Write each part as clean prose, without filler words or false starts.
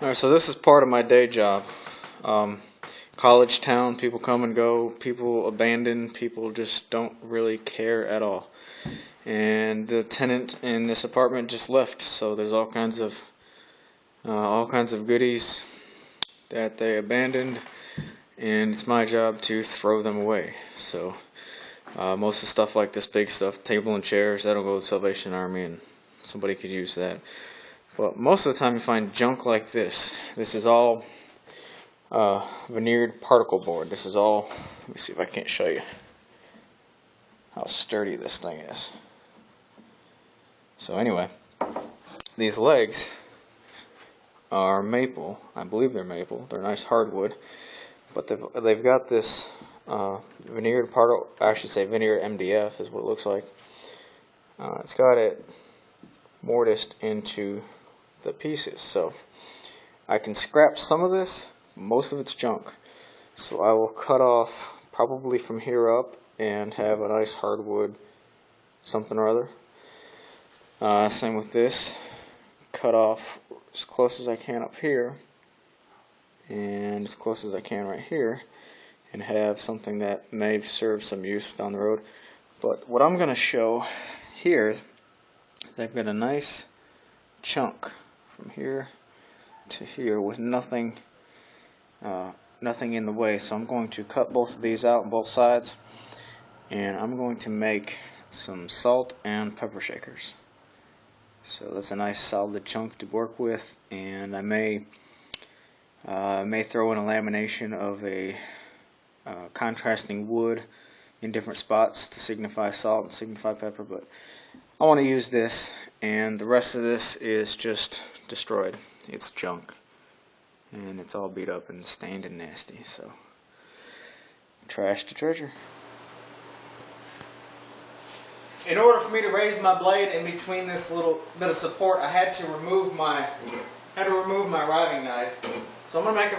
Alright, so this is part of my day job. College town, people come and go, people abandon, people just don't really care at all. And the tenant in this apartment just left, so there's all kinds of goodies that they abandoned, and it's my job to throw them away. So most of the stuff like this big stuff, table and chairs, that'll go to the Salvation Army, and somebody could use that. But most of the time you find junk like this. This is all veneered particle board. This is all, let me see if I can't show you how sturdy this thing is. So anyway, these legs are maple. I believe they're maple. They're nice hardwood. But they've got this veneered particle, I should say veneered MDF is what it looks like. It's got it mortised into the pieces, so I can scrap some of this. Most of it's junk, so I will cut off probably from here up and have a nice hardwood something or other. Same with this, cut off as close as I can up here and as close as I can right here, and have something that may serve some use down the road. But what I'm going to show here is I've got a nice chunk from here to here with nothing in the way. So I'm going to cut both of these out on both sides, and I'm going to make some salt and pepper shakers. So that's a nice solid chunk to work with, and I may throw in a lamination of a contrasting wood in different spots to signify salt and signify pepper, but I want to use this, and the rest of this is just destroyed. It's junk, and it's all beat up and stained and nasty, so trash to treasure. In order for me to raise my blade in between this little bit of support, I had to remove my riving knife. So I'm going to make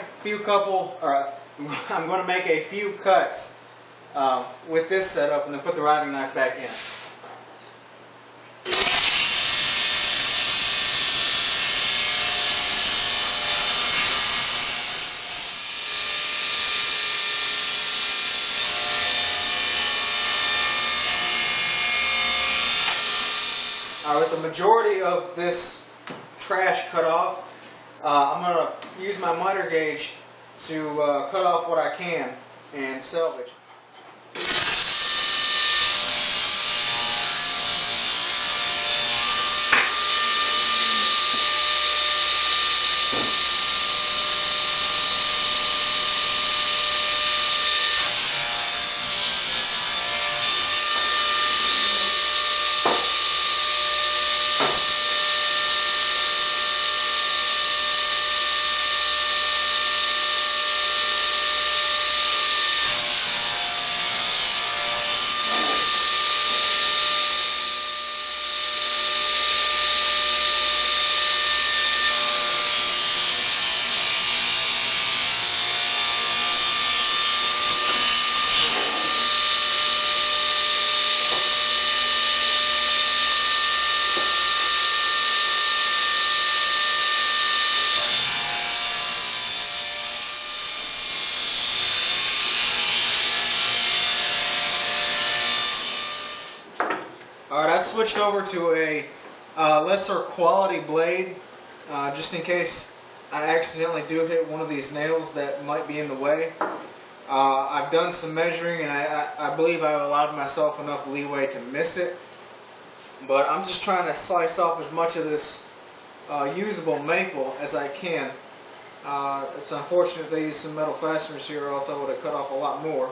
I'm going to make a few cuts with this setup, and then put the riving knife back in. With the majority of this trash cut off, I'm going to use my miter gauge to cut off what I can and salvage. Alright, I've switched over to a lesser quality blade, just in case I accidentally do hit one of these nails that might be in the way. I've done some measuring, and I believe I've allowed myself enough leeway to miss it. But I'm just trying to slice off as much of this usable maple as I can. It's unfortunate they use some metal fasteners here, or else I would have cut off a lot more.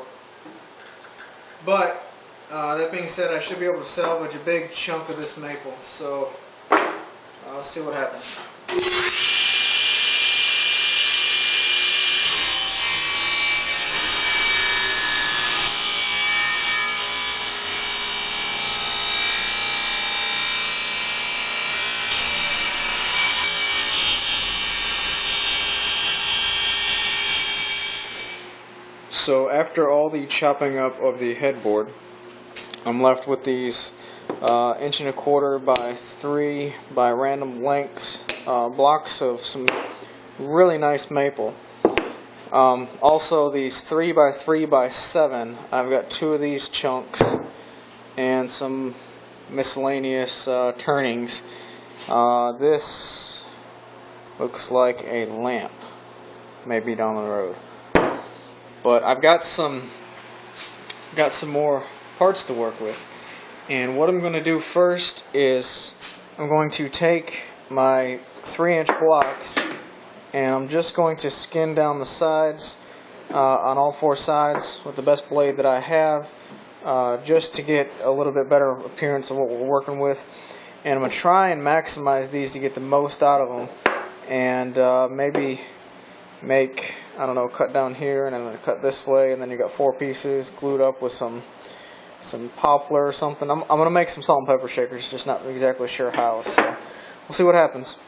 But that being said, I should be able to salvage a big chunk of this maple, so let's see what happens. So after all the chopping up of the headboard, I'm left with these 1.25 by 3 by random lengths blocks of some really nice maple. Also, these 3x3x7, I've got 2 of these chunks and some miscellaneous turnings. This looks like a lamp, maybe down the road. But I've got some more parts to work with. And what I'm going to do first is I'm going to take my 3-inch blocks and I'm just going to skin down the sides on all 4 sides with the best blade that I have, just to get a little bit better appearance of what we're working with. And I'm going to try and maximize these to get the most out of them, and maybe make, I don't know, cut down here and I'm going to cut this way, and then you got 4 pieces glued up with some poplar or something. I'm going to make some salt and pepper shakers, just not exactly sure how, so we'll see what happens.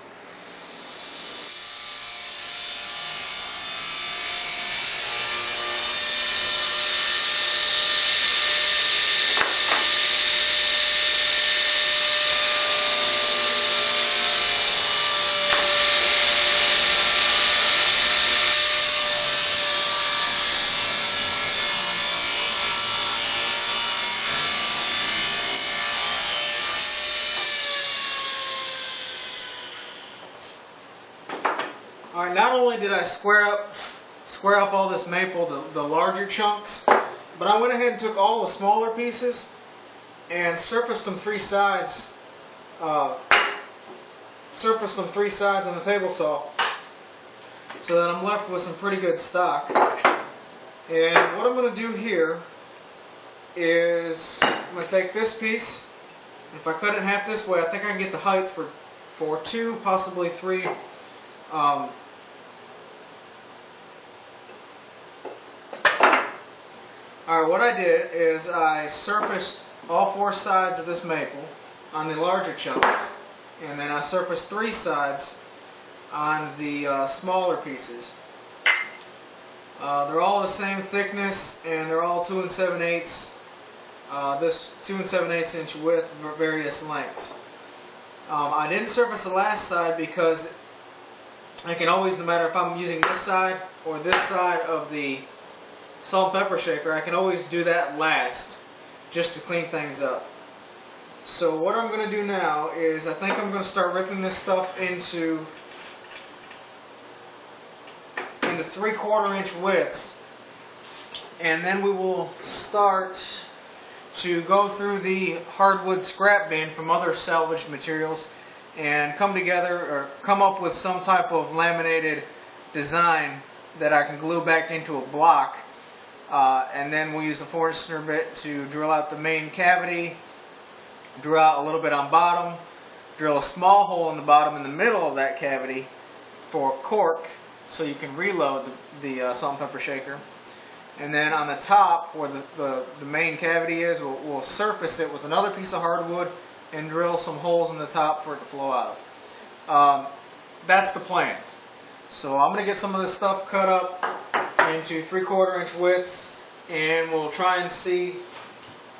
Alright, not only did I square up all this maple, the larger chunks, but I went ahead and took all the smaller pieces and surfaced them 3 sides. Surfaced them 3 sides on the table saw, so that I'm left with some pretty good stock. And what I'm going to do here is I'm going to take this piece, and if I cut it in half this way, I think I can get the height for 2, possibly 3. Alright, what I did is I surfaced all 4 sides of this maple on the larger chunks, and then I surfaced 3 sides on the smaller pieces. They're all the same thickness, and they're all 2 7/8. This 2 7/8 inch width for various lengths. I didn't surface the last side because I can always, no matter if I'm using this side or this side of the salt and pepper shaker, I can always do that last, just to clean things up. So what I'm going to do now is I think I'm going to start ripping this stuff into 3/4 inch widths, and then we will start to go through the hardwood scrap bin from other salvaged materials and come up with some type of laminated design that I can glue back into a block. And then we'll use a Forstner bit to drill out the main cavity, drill out a little bit on bottom, drill a small hole in the bottom in the middle of that cavity for cork, so you can reload the salt and pepper shaker. And then on the top, where the main cavity is, we'll surface it with another piece of hardwood and drill some holes in the top for it to flow out of. That's the plan. So I'm going to get some of this stuff cut up into 3/4 inch widths, and we'll try and see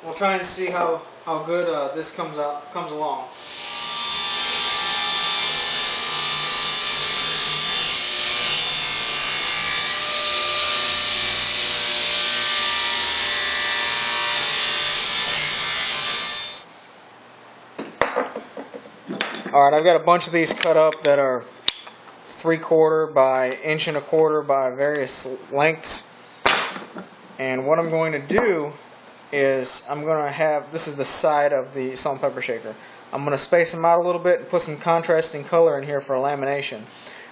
how good this comes along. Alright, I've got a bunch of these cut up that are 3/4 by 1.25 inch by various lengths. And what I'm going to do is I'm going to have, this is the side of the salt and pepper shaker. I'm going to space them out a little bit and put some contrasting color in here for lamination.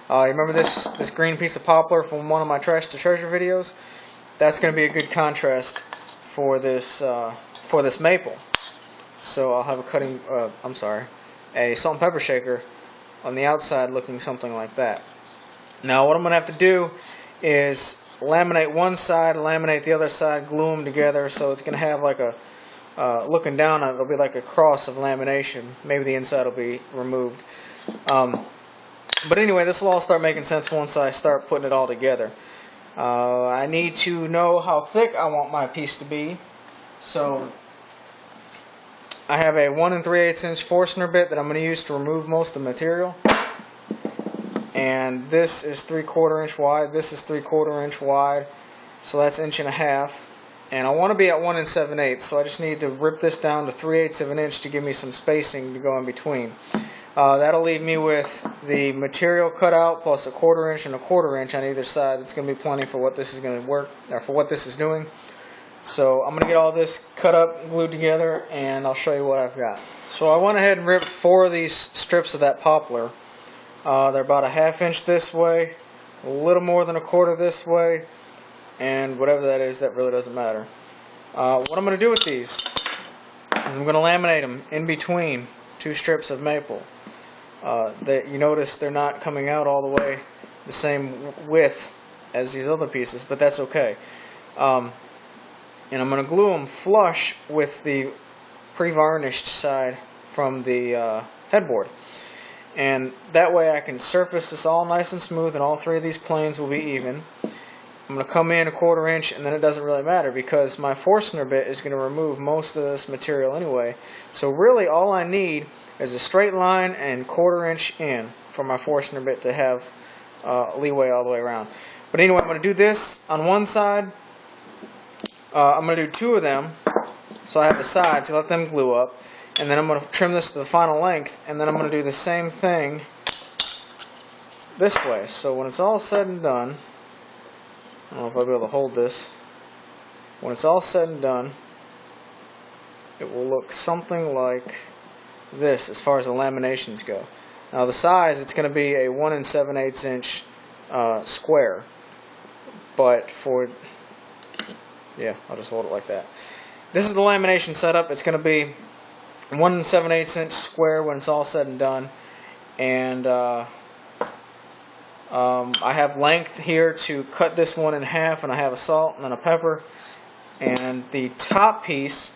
You remember this green piece of poplar from one of my Trash to Treasure videos? That's going to be a good contrast for this maple. So I'll have a salt and pepper shaker on the outside looking something like that. Now what I'm going to have to do is laminate one side, laminate the other side, glue them together, so it's going to have like a, looking down on it, it'll be like a cross of lamination. Maybe the inside will be removed. But anyway, this will all start making sense once I start putting it all together. I need to know how thick I want my piece to be, so I have a 1 3/8 inch Forstner bit that I'm going to use to remove most of the material. and this is 3/4 inch wide, this is 3/4 inch wide, so that's 1.5 inches. And I want to be at 1 7/8, so I just need to rip this down to 3/8 of an inch to give me some spacing to go in between. That'll leave me with the material cut out plus 1/4 inch and 1/4 inch on either side. It's going to be plenty for what this is going to work, or for what this is doing. So I'm going to get all this cut up, glued together, and I'll show you what I've got. So I went ahead and ripped 4 of these strips of that poplar. They're about 1/2 inch this way, a little more than 1/4 this way, and whatever that is, that really doesn't matter. What I'm going to do with these is I'm going to laminate them in between 2 strips of maple. You notice they're not coming out all the way the same width as these other pieces, but that's okay. And I'm going to glue them flush with the pre-varnished side from the headboard. And that way I can surface this all nice and smooth, and all 3 of these planes will be even. I'm going to come in 1/4 inch, and then it doesn't really matter because my Forstner bit is going to remove most of this material anyway. So really all I need is a straight line and 1/4 inch in for my Forstner bit to have leeway all the way around. But anyway, I'm going to do this on one side. I'm going to do 2 of them, so I have the sides, let them glue up. And then I'm going to trim this to the final length, and then I'm going to do the same thing this way. So when it's all said and done, I don't know if I'll be able to hold this. When it's all said and done, it will look something like this as far as the laminations go. Now the size, it's going to be a 1 7/8 inch square. But for, yeah, I'll just hold it like that. This is the lamination setup. It's going to be 1 7/8 inch square when it's all said and done. And I have length here to cut this one in half, and I have a salt and then a pepper. And the top piece,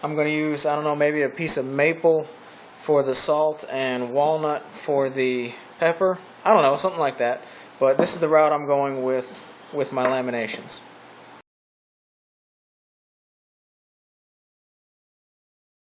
I'm going to use, I don't know, maybe a piece of maple for the salt and walnut for the pepper. I don't know, something like that. But this is the route I'm going with my laminations.